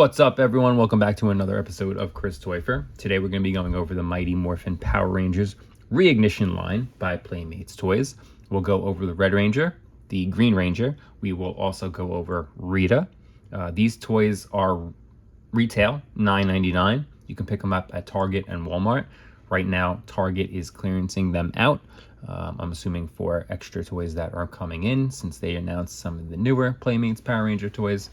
What's up, everyone? Welcome back to another episode of Chris Toyfer. Today we're going to be going over the Mighty Morphin Power Rangers Reignition line by Playmates Toys. We'll go over the Red Ranger, the Green Ranger. We will also go over Rita. These toys are retail, $9.99. You can pick them up at Target and Walmart. Right now, Target is clearancing them out. I'm assuming for extra toys that are coming in since they announced some of the newer Playmates Power Ranger toys.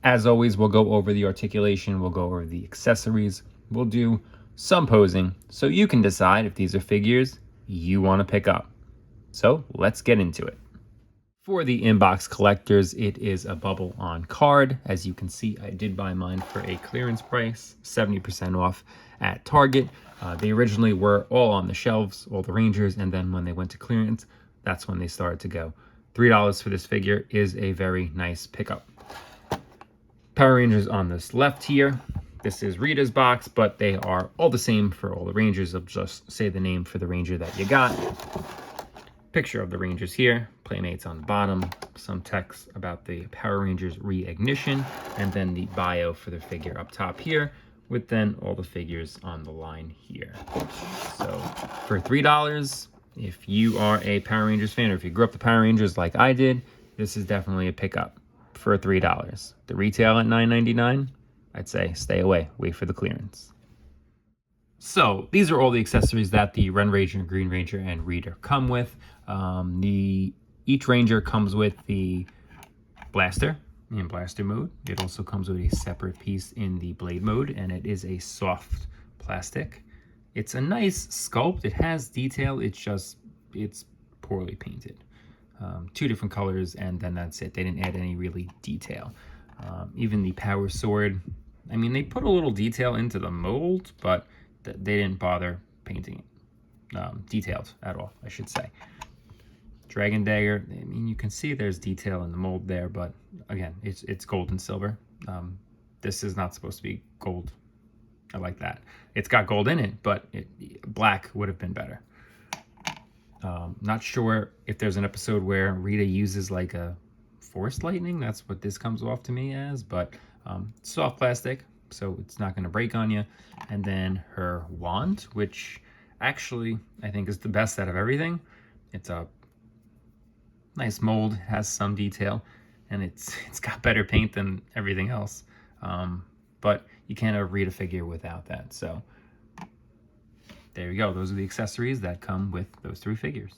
As always, we'll go over the articulation, we'll go over the accessories, we'll do some posing, so you can decide if these are figures you want to pick up. So let's get into it. For the inbox collectors, it is a bubble on card. As you can see, I did buy mine for a clearance price, 70% off at Target. They originally were all on the shelves, all the Rangers, and then when they went to clearance, that's when they started to go. $3 for this figure is a very nice pickup. Power Rangers on this left here. This is Rita's box, but they are all the same for all the Rangers. I'll just say the name for the Ranger that you got. Picture of the Rangers here. Playmates on the bottom. Some text about the Power Rangers Reignition. And then the bio for the figure up top here, with then all the figures on the line here. So for $3, if you are a Power Rangers fan, or if you grew up the Power Rangers like I did, this is definitely a pickup. For $3. The retail at $9.99, I'd say stay away, wait for the clearance. So these are all the accessories that the Red Ranger, Green Ranger, and Rita come with. Each Ranger comes with the blaster in blaster mode. It also comes with a separate piece in the blade mode, and it is a soft plastic. It's a nice sculpt. It has detail. It's poorly painted. Two different colors, and then that's it. They didn't add any really detail. Even the power sword, I mean, they put a little detail into the mold, but they didn't bother painting it detailed at all, I should say. Dragon dagger, I mean, you can see there's detail in the mold there, but again, it's gold and silver. This is not supposed to be gold. I like that. It's got gold in it, but black would have been better. Not sure if there's an episode where Rita uses like a force lightning. That's what this comes off to me as, but soft plastic, so it's not going to break on you. And then her wand, which actually I think is the best out of everything. It's a nice mold, has some detail, and it's got better paint than everything else. But you can't have a Rita figure without that. So there you go. Those are the accessories that come with those three figures.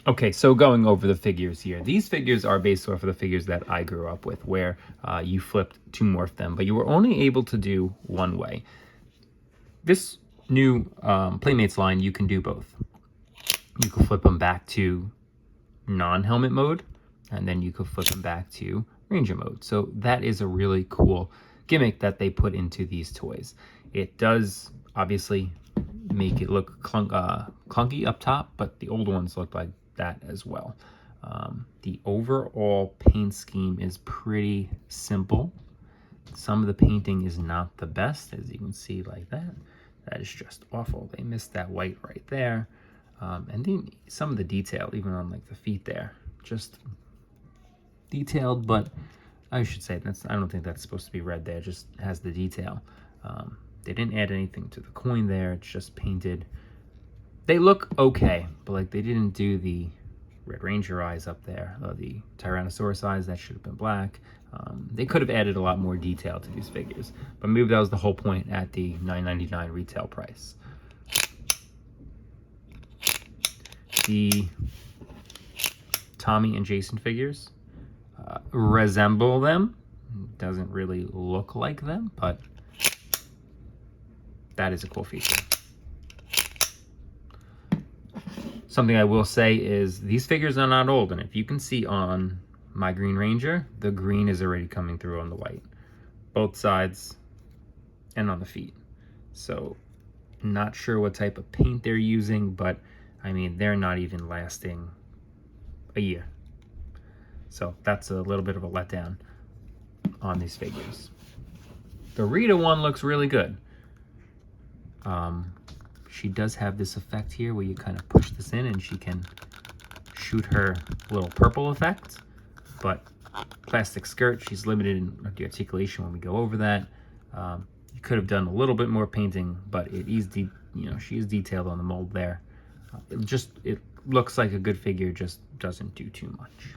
Okay, so going over the figures here. These figures are based off of the figures that I grew up with, where you flipped to morph them, but you were only able to do one way. This new Playmates line, you can do both. You can flip them back to non-helmet mode, and then you could flip them back to Ranger mode. So that is a really cool gimmick that they put into these toys. It does obviously make it look clunky up top, but the old ones look like that as well. The overall paint scheme is pretty simple. Some of the painting is not the best, as you can see like that. That is just awful. They missed that white right there. And then some of the detail, even on like the feet there, just detailed, but I should say I don't think that's supposed to be red there. It just has the detail. They didn't add anything to the coin there. It's just painted. They look okay, but like they didn't do the Red Ranger eyes up there, or the Tyrannosaurus eyes. That should have been black. They could have added a lot more detail to these figures, but maybe that was the whole point at the $9.99 retail price. The Tommy and Jason figures resemble them. Doesn't really look like them, but that is a cool feature. Something I will say is these figures are not old, and if you can see on my Green Ranger, the green is already coming through on the white, both sides and on the feet. So not sure what type of paint they're using, but I mean, they're not even lasting a year. So that's a little bit of a letdown on these figures. The Rita one looks really good. She does have this effect here where you kind of push this in and she can shoot her little purple effect, but plastic skirt. She's limited in the articulation when we go over that. You could have done a little bit more painting, but it is she is detailed on the mold there. It looks like a good figure, just doesn't do too much.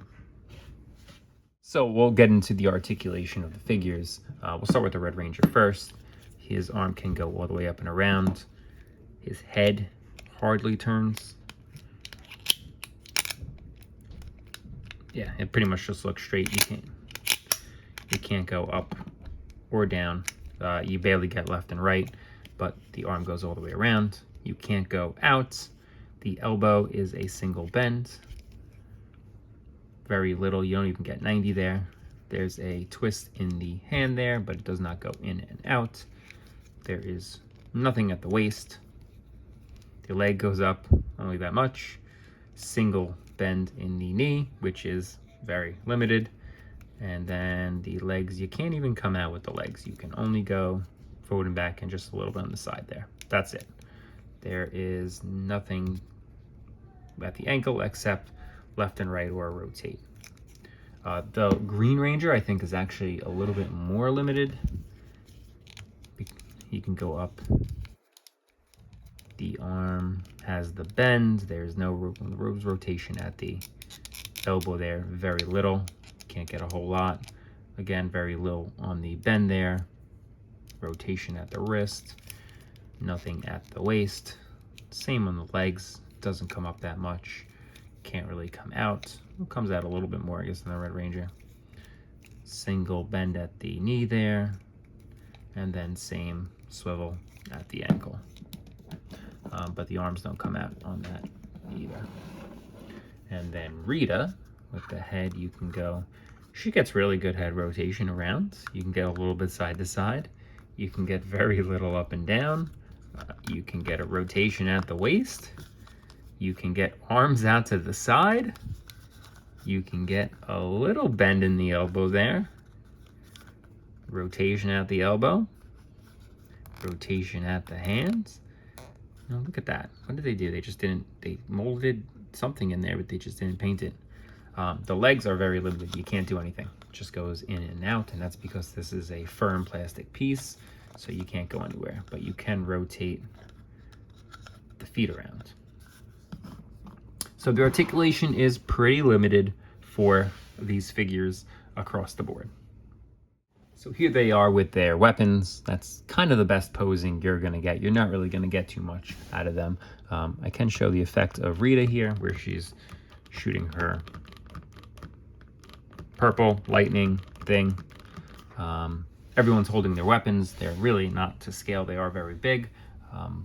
So we'll get into the articulation of the figures. We'll start with the Red Ranger first. His arm can go all the way up and around. His head hardly turns. Yeah, it pretty much just looks straight. You can't go up or down. You barely get left and right, but the arm goes all the way around. You can't go out. The elbow is a single bend. Very little, you don't even get 90 there. There's a twist in the hand there, but it does not go in and out. There is nothing at the waist. The leg goes up only that much. Single bend in the knee, which is very limited. And then the legs, you can't even come out with the legs. You can only go forward and back and just a little bit on the side there. That's it. There is nothing at the ankle except left and right or rotate. The Green Ranger, I think, is actually a little bit more limited. You can go up. The arm has the bend. There's no rotation at the elbow there. Very little. Can't get a whole lot. Again, very little on the bend there. Rotation at the wrist. Nothing at the waist. Same on the legs. Doesn't come up that much. Can't really come out. It comes out a little bit more, I guess, than the Red Ranger. Single bend at the knee there. And then same swivel at the ankle. But the arms don't come out on that either. And then Rita, with the head, you can go, she gets really good head rotation around. You can get a little bit side to side. You can get very little up and down. You can get a rotation at the waist. You can get arms out to the side. You can get a little bend in the elbow there. Rotation at the elbow. Rotation at the hands. Oh, look at that. What did they do? They molded something in there, but they just didn't paint it. The legs are very limited. You can't do anything. It just goes in and out, and that's because this is a firm plastic piece, so you can't go anywhere. But you can rotate the feet around. So the articulation is pretty limited for these figures across the board. So here they are with their weapons. That's kind of the best posing you're going to get. You're not really going to get too much out of them. I can show the effect of Rita here, where she's shooting her purple lightning thing. Everyone's holding their weapons. They're really not to scale. They are very big,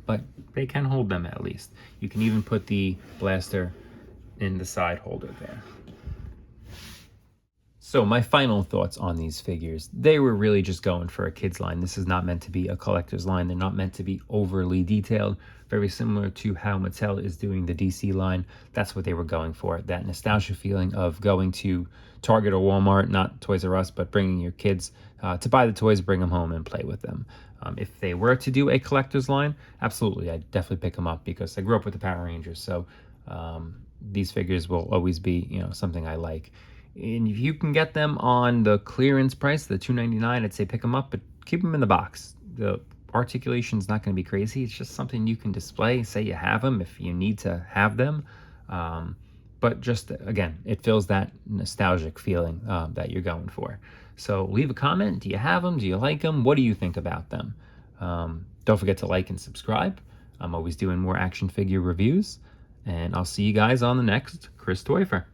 but they can hold them at least. You can even put the blaster in the side holder there. So my final thoughts on these figures, they were really just going for a kid's line. This is not meant to be a collector's line. They're not meant to be overly detailed. Very similar to how Mattel is doing the DC line. That's what they were going for. That nostalgia feeling of going to Target or Walmart, not Toys R Us, but bringing your kids to buy the toys, bring them home and play with them. If they were to do a collector's line, absolutely, I'd definitely pick them up because I grew up with the Power Rangers. So these figures will always be, something I like. And if you can get them on the clearance price, the $2.99, I'd say pick them up, but keep them in the box. The articulation is not going to be crazy. It's just something you can display, say you have them if you need to have them. But just, again, it fills that nostalgic feeling that you're going for. So leave a comment. Do you have them? Do you like them? What do you think about them? Don't forget to like and subscribe. I'm always doing more action figure reviews. And I'll see you guys on the next Chris Toyfer.